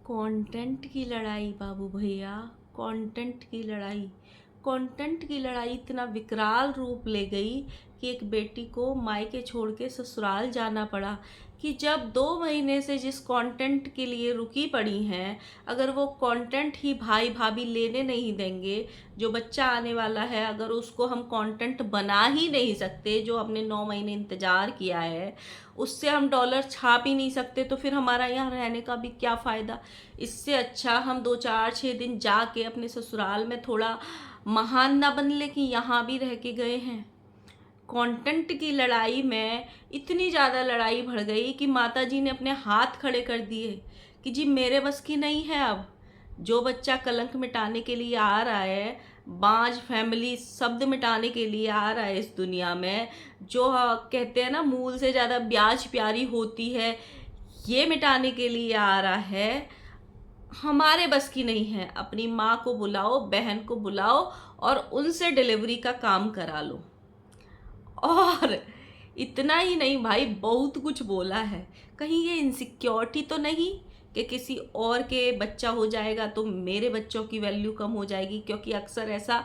Content की लड़ाई बाबू भैया, कंटेंट की लड़ाई। कंटेंट की लड़ाई इतना विकराल रूप ले गई कि एक बेटी को मायके छोड़ के ससुराल जाना पड़ा। कि जब 2 महीने से जिस कंटेंट के लिए रुकी पड़ी हैं, अगर वो कंटेंट ही भाई भाभी लेने नहीं देंगे, जो बच्चा आने वाला है अगर उसको हम कंटेंट बना ही नहीं सकते, जो हमने 9 महीने इंतज़ार किया है उससे हम डॉलर छाप ही नहीं सकते, तो फिर हमारा यहाँ रहने का भी क्या फ़ायदा। इससे अच्छा हम 2 4 6 दिन जाके अपने ससुराल में थोड़ा महान ना बन ले कि यहाँ भी रह के गए हैं। कंटेंट की लड़ाई में इतनी ज़्यादा लड़ाई बढ़ गई कि माता जी ने अपने हाथ खड़े कर दिए कि जी मेरे बस की नहीं है। अब जो बच्चा कलंक मिटाने के लिए आ रहा है, बांझ फैमिली शब्द मिटाने के लिए आ रहा है इस दुनिया में, जो कहते हैं ना मूल से ज़्यादा ब्याज प्यारी होती है, ये मिटाने के लिए आ रहा है। हमारे बस की नहीं है। अपनी माँ को बुलाओ, बहन को बुलाओ और उनसे डिलीवरी का काम करा लो। और इतना ही नहीं भाई, बहुत कुछ बोला है। कहीं ये इनसिक्योरिटी तो नहीं कि किसी और के बच्चा हो जाएगा तो मेरे बच्चों की वैल्यू कम हो जाएगी, क्योंकि अक्सर ऐसा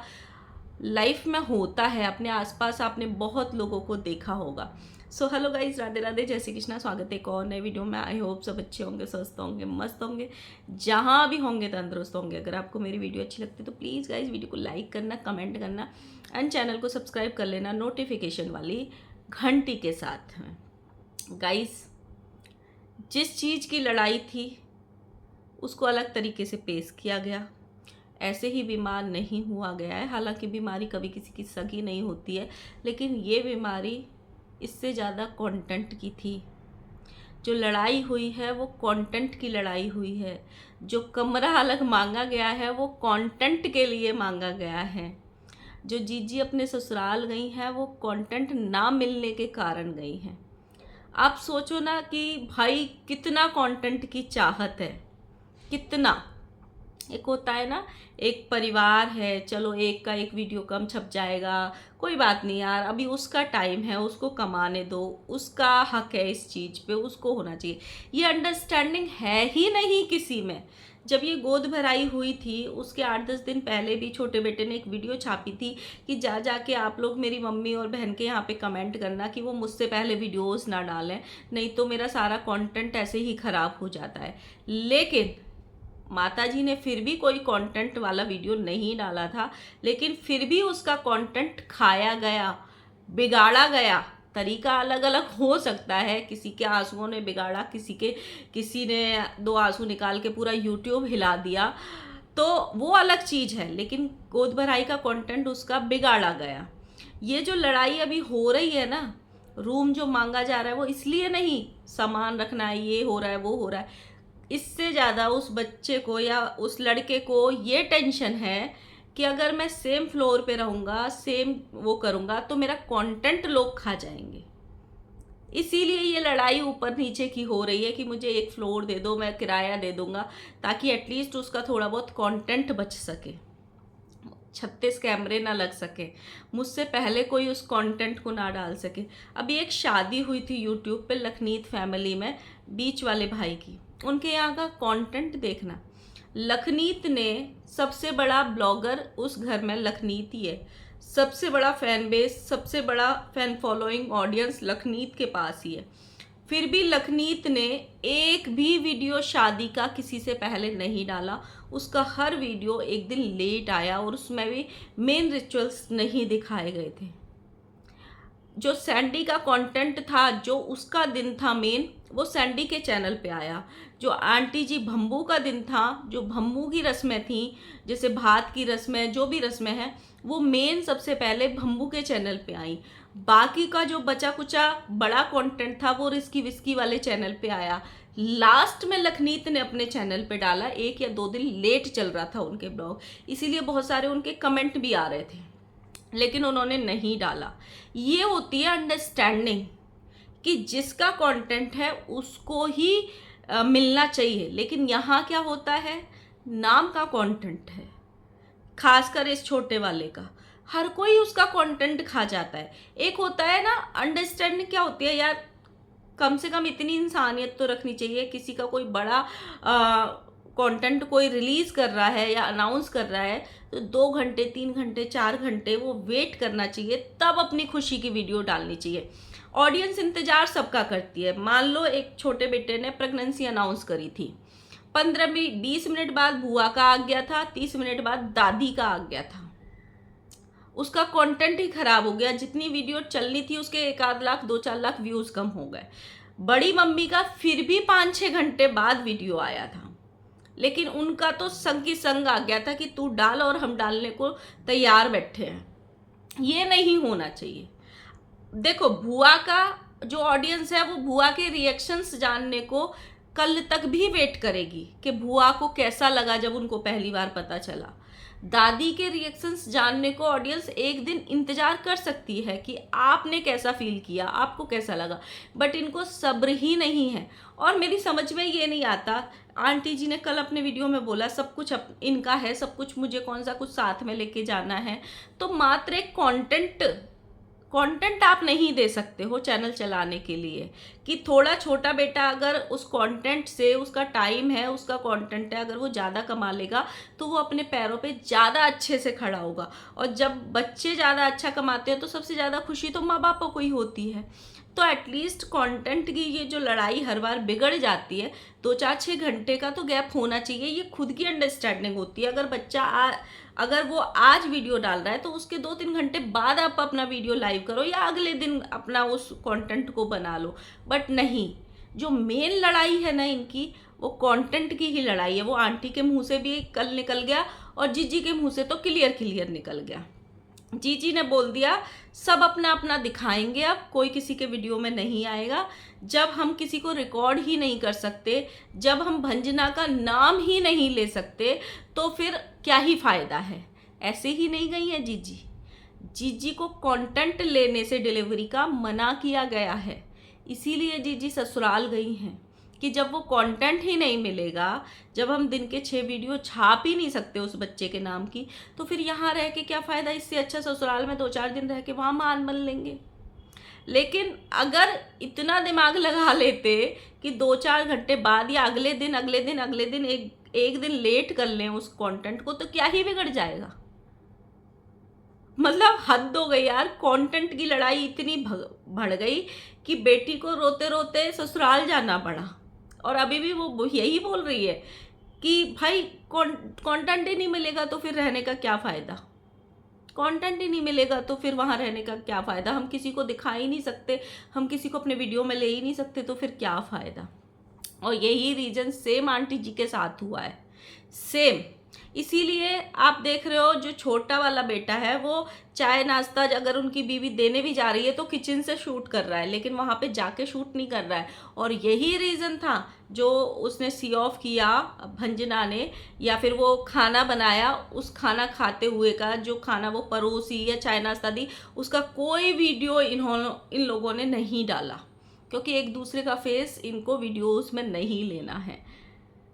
लाइफ में होता है। अपने आसपास आपने बहुत लोगों को देखा होगा। So hello guys, Radhe Radhe, जय श्री कृष्णा। स्वागत है एक और नए वीडियो में। आई होप सब अच्छे होंगे, स्वस्थ होंगे, मस्त होंगे, जहाँ भी होंगे तंदुरुस्त होंगे। अगर आपको मेरी वीडियो अच्छी लगती है तो प्लीज़ गाइज वीडियो को लाइक करना, कमेंट करना एंड चैनल को सब्सक्राइब कर लेना नोटिफिकेशन वाली घंटी के साथ में। गाइज, जिस चीज़ की लड़ाई थी उसको अलग तरीके से पेश किया गया। ऐसे ही बीमार नहीं हुआ गया है। हालांकि बीमारी कभी किसी की सगी नहीं होती है, लेकिन ये बीमारी इससे ज़्यादा कंटेंट की थी। जो लड़ाई हुई है वो कंटेंट की लड़ाई हुई है। जो कमरा अलग मांगा गया है वो कंटेंट के लिए मांगा गया है। जो जीजी अपने ससुराल गई हैं वो कंटेंट ना मिलने के कारण गई हैं। आप सोचो ना कि भाई कितना कंटेंट की चाहत है, कितना। एक होता है ना, एक परिवार है, चलो एक का एक वीडियो कम छप जाएगा, कोई बात नहीं यार, अभी उसका टाइम है, उसको कमाने दो, उसका हक है इस चीज़ पे, उसको होना चाहिए। ये अंडरस्टैंडिंग है ही नहीं किसी में। जब ये गोद भराई हुई थी उसके 8 10 दिन पहले भी छोटे बेटे ने एक वीडियो छापी थी कि जा जाके आप लोग मेरी मम्मी और बहन के यहाँ पे कमेंट करना कि वो मुझसे पहले वीडियोस ना डालें, नहीं तो मेरा सारा कंटेंट ऐसे ही ख़राब हो जाता है। लेकिन माताजी ने फिर भी कोई कंटेंट वाला वीडियो नहीं डाला था, लेकिन फिर भी उसका कंटेंट खाया गया, बिगाड़ा गया। तरीका अलग अलग हो सकता है, किसी के आंसुओं ने बिगाड़ा, किसी ने 2 आंसू निकाल के पूरा यूट्यूब हिला दिया, तो वो अलग चीज़ है। लेकिन गोद भराई का कंटेंट उसका बिगाड़ा गया। ये जो लड़ाई अभी हो रही है ना, रूम जो मांगा जा रहा है वो इसलिए नहीं, सामान रखना है, ये हो रहा है, वो हो रहा है। इससे ज़्यादा उस बच्चे को या उस लड़के को ये टेंशन है कि अगर मैं सेम फ्लोर पे रहूँगा, सेम वो करूँगा, तो मेरा कंटेंट लोग खा जाएंगे। इसीलिए ये लड़ाई ऊपर नीचे की हो रही है कि मुझे एक फ्लोर दे दो, मैं किराया दे दूंगा, ताकि एटलीस्ट उसका थोड़ा बहुत कंटेंट बच सके, 36 कैमरे ना लग सके, मुझसे पहले कोई उस कंटेंट को ना डाल सके। अभी एक शादी हुई थी यूट्यूब पे लखनीत फैमिली में, बीच वाले भाई की। उनके यहाँ का कंटेंट देखना, लखनीत ने सबसे बड़ा ब्लॉगर उस घर में लखनीत ही है। सबसे बड़ा फैन बेस, सबसे बड़ा फैन फॉलोइंग ऑडियंस लखनीत के पास ही है। फिर भी लखनीत ने एक भी वीडियो शादी का किसी से पहले नहीं डाला। उसका हर वीडियो एक दिन लेट आया और उसमें भी मेन रिचुअल्स नहीं दिखाए गए थे। जो सैंडी का कंटेंट था, जो उसका दिन था मेन, वो सैंडी के चैनल पे आया। जो आंटी जी भम्बू का दिन था, जो भम्बू की रस्में थी, जैसे भात की रस्में, जो भी रस्में हैं, वो मेन सबसे पहले भम्बू के चैनल पे आई। बाकी का जो बचा कुचा बड़ा कंटेंट था वो रिस्की विस्की वाले चैनल पे आया। लास्ट में लखनीत ने अपने चैनल पे डाला, 1 या 2 दिन लेट चल रहा था उनके ब्लॉग, इसीलिए बहुत सारे उनके कमेंट भी आ रहे थे, लेकिन उन्होंने नहीं डाला। ये होती है अंडरस्टैंडिंग कि जिसका कंटेंट है उसको ही मिलना चाहिए। लेकिन यहाँ क्या होता है, नाम का कंटेंट है, खासकर इस छोटे वाले का, हर कोई उसका कंटेंट खा जाता है। एक होता है ना अंडरस्टैंडिंग, क्या होती है यार, कम से कम इतनी इंसानियत तो रखनी चाहिए, किसी का कोई बड़ा कंटेंट कोई रिलीज़ कर रहा है या अनाउंस कर रहा है तो 2 घंटे 3 घंटे 4 घंटे वो वेट करना चाहिए, तब अपनी खुशी की वीडियो डालनी चाहिए। ऑडियंस इंतज़ार सबका करती है। मान लो एक छोटे बेटे ने प्रेगनेंसी अनाउंस करी थी, 15-20 मिनट बाद बुआ का आ गया था, 30 मिनट बाद दादी का आ गया था। उसका कंटेंट ही खराब हो गया। जितनी वीडियो चलनी थी उसके 1 आध लाख 2-4 लाख व्यूज़ कम हो गए। बड़ी मम्मी का फिर भी 5-6 घंटे बाद वीडियो आया था, लेकिन उनका तो संग की संग आ गया था कि तू डाल और हम डालने को तैयार बैठे हैं। ये नहीं होना चाहिए। देखो, बुआ का जो ऑडियंस है वो बुआ के रिएक्शंस जानने को कल तक भी वेट करेगी कि बुआ को कैसा लगा जब उनको पहली बार पता चला। दादी के रिएक्शंस जानने को ऑडियंस एक दिन इंतजार कर सकती है कि आपने कैसा फील किया, आपको कैसा लगा, बट इनको सब्र ही नहीं है। और मेरी समझ में ये नहीं आता, आंटी जी ने कल अपने वीडियो में बोला सब कुछ इनका है, सब कुछ मुझे कौन सा कुछ साथ में लेके जाना है। तो मात्र एक कंटेंट आप नहीं दे सकते हो चैनल चलाने के लिए कि थोड़ा छोटा बेटा अगर उस कंटेंट से, उसका टाइम है, उसका कंटेंट है, अगर वो ज़्यादा कमा लेगा तो वो अपने पैरों पे ज़्यादा अच्छे से खड़ा होगा। और जब बच्चे ज़्यादा अच्छा कमाते हैं तो सबसे ज़्यादा खुशी तो माँ बापों को ही होती है। तो एटलीस्ट कंटेंट की ये जो लड़ाई हर बार बिगड़ जाती है, 2-4-6 घंटे का तो गैप होना चाहिए। ये खुद की अंडरस्टैंडिंग होती है। अगर बच्चा अगर वो आज वीडियो डाल रहा है तो उसके 2-3 घंटे बाद आप अपना वीडियो लाइव करो या अगले दिन अपना उस कंटेंट को बना लो। बट नहीं, जो मेन लड़ाई है ना इनकी, वो कंटेंट की ही लड़ाई है। वो आंटी के मुंह से भी कल निकल गया और जीजी के मुंह से तो क्लियर निकल गया। जीजी ने बोल दिया सब अपना अपना दिखाएंगे, अब कोई किसी के वीडियो में नहीं आएगा। जब हम किसी को रिकॉर्ड ही नहीं कर सकते, जब हम भंजना का नाम ही नहीं ले सकते, तो फिर क्या ही फ़ायदा है। ऐसे ही नहीं गई है जीजी। जीजी को कंटेंट लेने से डिलीवरी का मना किया गया है, इसीलिए जीजी ससुराल गई हैं कि जब वो कंटेंट ही नहीं मिलेगा, जब हम दिन के 6 वीडियो छाप ही नहीं सकते उस बच्चे के नाम की, तो फिर यहाँ रह के क्या फ़ायदा। इससे अच्छा ससुराल में 2-4 दिन रह के वहाँ मान बन लेंगे। लेकिन अगर इतना दिमाग लगा लेते कि 2-4 घंटे बाद या अगले दिन एक दिन लेट कर लें उस कंटेंट को, तो क्या ही बिगड़ जाएगा। मतलब हद हो गई यार। कंटेंट की लड़ाई इतनी बढ़ गई कि बेटी को रोते रोते ससुराल जाना पड़ा। और अभी भी वो यही बोल रही है कि भाई कंटेंट ही नहीं मिलेगा तो फिर रहने का क्या फ़ायदा। कंटेंट ही नहीं मिलेगा तो फिर वहाँ रहने का क्या फ़ायदा। हम किसी को दिखा ही नहीं सकते, हम किसी को अपने वीडियो में ले ही नहीं सकते, तो फिर क्या फ़ायदा। और यही रीज़न सेम आंटी जी के साथ हुआ है, सेम। इसीलिए आप देख रहे हो जो छोटा वाला बेटा है वो चाय नाश्ता अगर उनकी बीवी देने भी जा रही है तो किचन से शूट कर रहा है, लेकिन वहाँ पे जाके शूट नहीं कर रहा है। और यही रीज़न था जो उसने सी ऑफ किया भंजना ने, या फिर वो खाना बनाया, उस खाना खाते हुए का जो खाना वो परोसी या चाय नाश्ता दी, उसका कोई वीडियो इन लोगों ने नहीं डाला, क्योंकि एक दूसरे का फेस इनको वीडियोस में नहीं लेना है।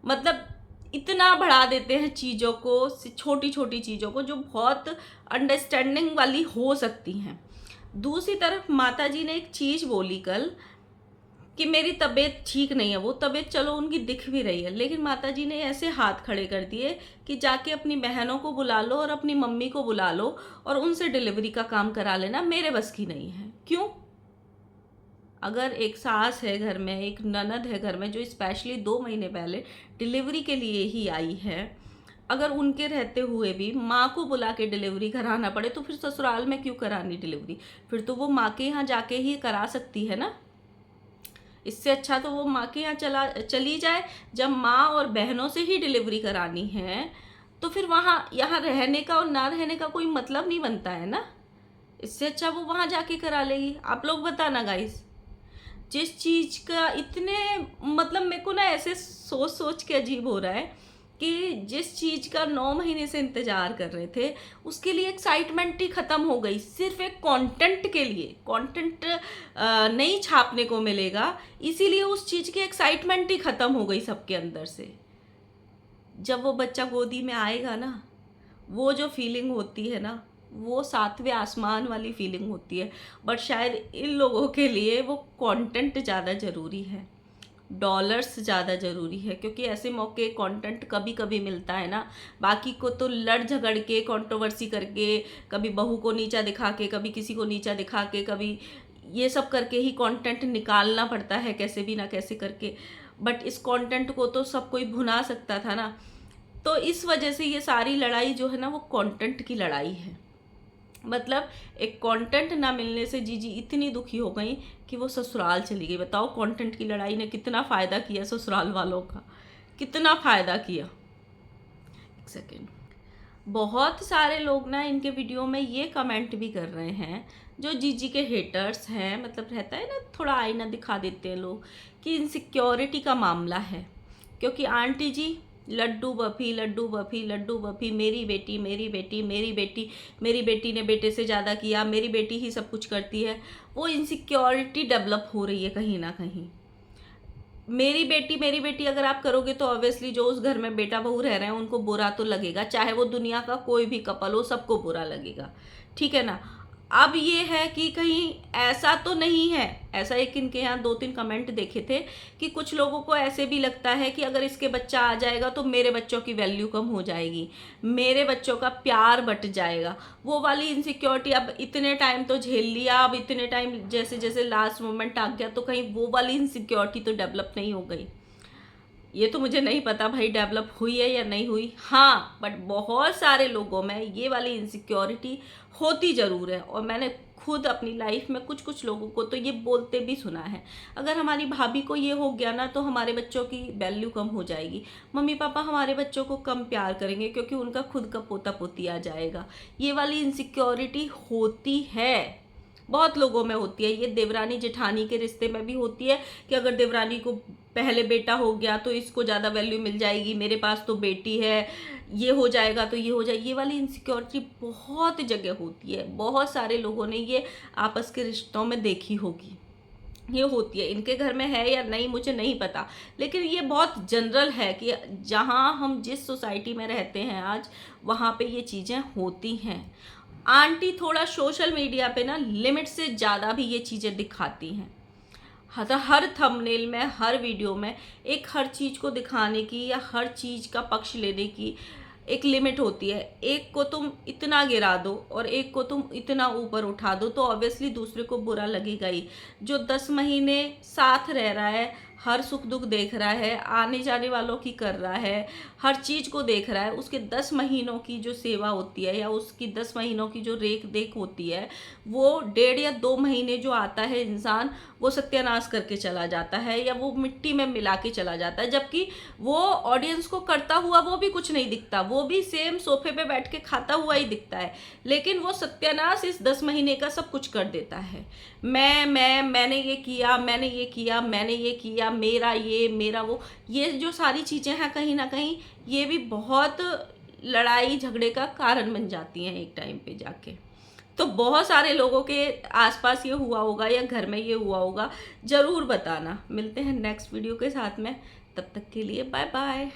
मतलब इतना बढ़ा देते हैं चीज़ों को, छोटी छोटी चीज़ों को जो बहुत अंडरस्टैंडिंग वाली हो सकती हैं। दूसरी तरफ माता जी ने एक चीज़ बोली कल कि मेरी तबीयत ठीक नहीं है। वो तबीयत चलो उनकी दिख भी रही है, लेकिन माता जी ने ऐसे हाथ खड़े कर दिए कि जाके अपनी बहनों को बुला लो और अपनी मम्मी को बुला लो और उनसे डिलीवरी का काम करा लेना, मेरे बस की नहीं है। क्यों? अगर एक सास है घर में, एक ननद है घर में जो स्पेशली 2 महीने पहले डिलीवरी के लिए ही आई है, अगर उनके रहते हुए भी माँ को बुला के डिलीवरी कराना पड़े तो फिर ससुराल में क्यों करानी डिलीवरी। फिर तो वो माँ के यहाँ जाके ही करा सकती है ना। इससे अच्छा तो वो माँ के यहाँ चली जाए। जब माँ और बहनों से ही डिलीवरी करानी है तो फिर वहाँ यहाँ रहने का और ना रहने का कोई मतलब नहीं बनता है ना। इससे अच्छा वो वहाँ जाके करा लेगी। आप लोग बताना गाइस। जिस चीज़ का इतने मतलब मेरे को ना ऐसे सोच के अजीब हो रहा है कि जिस चीज़ का 9 महीने से इंतज़ार कर रहे थे उसके लिए एक्साइटमेंट ही ख़त्म हो गई। सिर्फ एक कंटेंट के लिए, कंटेंट नहीं छापने को मिलेगा, इसीलिए उस चीज़ की एक्साइटमेंट ही ख़त्म हो गई सबके अंदर से। जब वो बच्चा गोदी में आएगा ना, वो जो फीलिंग होती है ना, वो 7वें आसमान वाली फीलिंग होती है। बट शायद इन लोगों के लिए वो कंटेंट ज़्यादा ज़रूरी है। डॉलर्स ज़्यादा ज़रूरी है, क्योंकि ऐसे मौके कंटेंट कभी कभी मिलता है ना। बाकी को तो लड़ झगड़ के, कंट्रोवर्सी करके, कभी बहू को नीचा दिखा के, कभी किसी को नीचा दिखा के, कभी ये सब करके ही कंटेंट निकालना पड़ता है कैसे भी ना कैसे करके। बट इस कंटेंट को तो सब कोई भुना सकता था ना। तो इस वजह से ये सारी लड़ाई जो है ना वो कंटेंट की लड़ाई है। मतलब एक कंटेंट ना मिलने से जीजी इतनी दुखी हो गई कि वो ससुराल चली गई। बताओ कंटेंट की लड़ाई ने कितना फ़ायदा किया ससुराल वालों का, कितना फ़ायदा किया। एक सेकेंड। बहुत सारे लोग ना इनके वीडियो में ये कमेंट भी कर रहे हैं, जो जीजी के हेटर्स हैं, मतलब रहता है ना थोड़ा आईना दिखा देते हैं लोग, कि इनसिक्योरिटी का मामला है। क्योंकि आंटी जी Laddu buffy Laddu buffy Laddu buffy, मेरी बेटी मेरी बेटी मेरी बेटी, मेरी बेटी ने बेटे से ज़्यादा किया, मेरी बेटी ही सब कुछ करती है। वो इनसिक्योरिटी डेवलप हो रही है कहीं ना कहीं। मेरी बेटी अगर आप करोगे तो ऑब्वियसली जो उस घर में बेटा बहू रह रहे हैं उनको बुरा तो लगेगा, चाहे वो दुनिया का कोई भी कपल हो, सबको बुरा लगेगा, ठीक है ना। अब ये है कि कहीं ऐसा तो नहीं है, ऐसा एक इनके यहाँ 2-3 कमेंट देखे थे कि कुछ लोगों को ऐसे भी लगता है कि अगर इसके बच्चा आ जाएगा तो मेरे बच्चों की वैल्यू कम हो जाएगी, मेरे बच्चों का प्यार बट जाएगा। वो वाली इनसिक्योरिटी अब इतने टाइम तो झेल लिया, अब इतने टाइम जैसे जैसे लास्ट मोमेंट आ गया तो कहीं वो वाली इनसिक्योरिटी तो डेवलप नहीं हो गई। ये तो मुझे नहीं पता भाई डेवलप हुई है या नहीं हुई, हाँ बट बहुत सारे लोगों में ये वाली इनसिक्योरिटी होती ज़रूर है। और मैंने खुद अपनी लाइफ में कुछ कुछ लोगों को तो ये बोलते भी सुना है, अगर हमारी भाभी को ये हो गया ना तो हमारे बच्चों की वैल्यू कम हो जाएगी, मम्मी पापा हमारे बच्चों को कम प्यार करेंगे क्योंकि उनका खुद का पोता पोती आ जाएगा। ये वाली इनसिक्योरिटी होती है, बहुत लोगों में होती है। ये देवरानी जेठानी के रिश्ते में भी होती है कि अगर देवरानी को पहले बेटा हो गया तो इसको ज़्यादा वैल्यू मिल जाएगी, मेरे पास तो बेटी है, ये हो जाएगा तो ये हो जाए। ये वाली इनसिक्योरिटी बहुत जगह होती है, बहुत सारे लोगों ने ये आपस के रिश्तों में देखी होगी, ये होती है। इनके घर में है या नहीं मुझे नहीं पता, लेकिन ये बहुत जनरल है कि जहाँ हम जिस सोसाइटी में रहते हैं आज, वहाँ पे ये चीज़ें होती हैं। आंटी थोड़ा सोशल मीडिया पे ना लिमिट से ज़्यादा भी ये चीज़ें दिखाती हैं। हर थंबनेल में, हर वीडियो में एक हर चीज़ को दिखाने की या हर चीज़ का पक्ष लेने की एक लिमिट होती है। एक को तुम इतना गिरा दो और एक को तुम इतना ऊपर उठा दो तो ऑब्वियसली दूसरे को बुरा लगेगा ही। जो 10 महीने साथ रह रहा है, हर सुख दुख देख रहा है, आने जाने वालों की कर रहा है, हर चीज़ को देख रहा है, उसके 10 महीनों की जो सेवा होती है या उसकी 10 महीनों की जो रेख देख होती है, वो 1.5 या 2 महीने जो आता है इंसान, वो सत्यानाश करके चला जाता है या वो मिट्टी में मिला के चला जाता है। जबकि वो ऑडियंस को करता हुआ वो भी कुछ नहीं दिखता, वो भी सेम सोफे पे बैठ के खाता हुआ ही दिखता है, लेकिन वो सत्यानाश इस 10 महीने का सब कुछ कर देता है। मैंने ये किया, मैंने ये किया, मैंने ये किया, मेरा ये, मेरा वो, ये जो सारी चीज़ें हैं कहीं ना कहीं ये भी बहुत लड़ाई झगड़े का कारण बन जाती हैं एक टाइम पे जाके। तो बहुत सारे लोगों के आसपास ये हुआ होगा या घर में ये हुआ होगा, ज़रूर बताना। मिलते हैं नेक्स्ट वीडियो के साथ में, तब तक के लिए बाय बाय।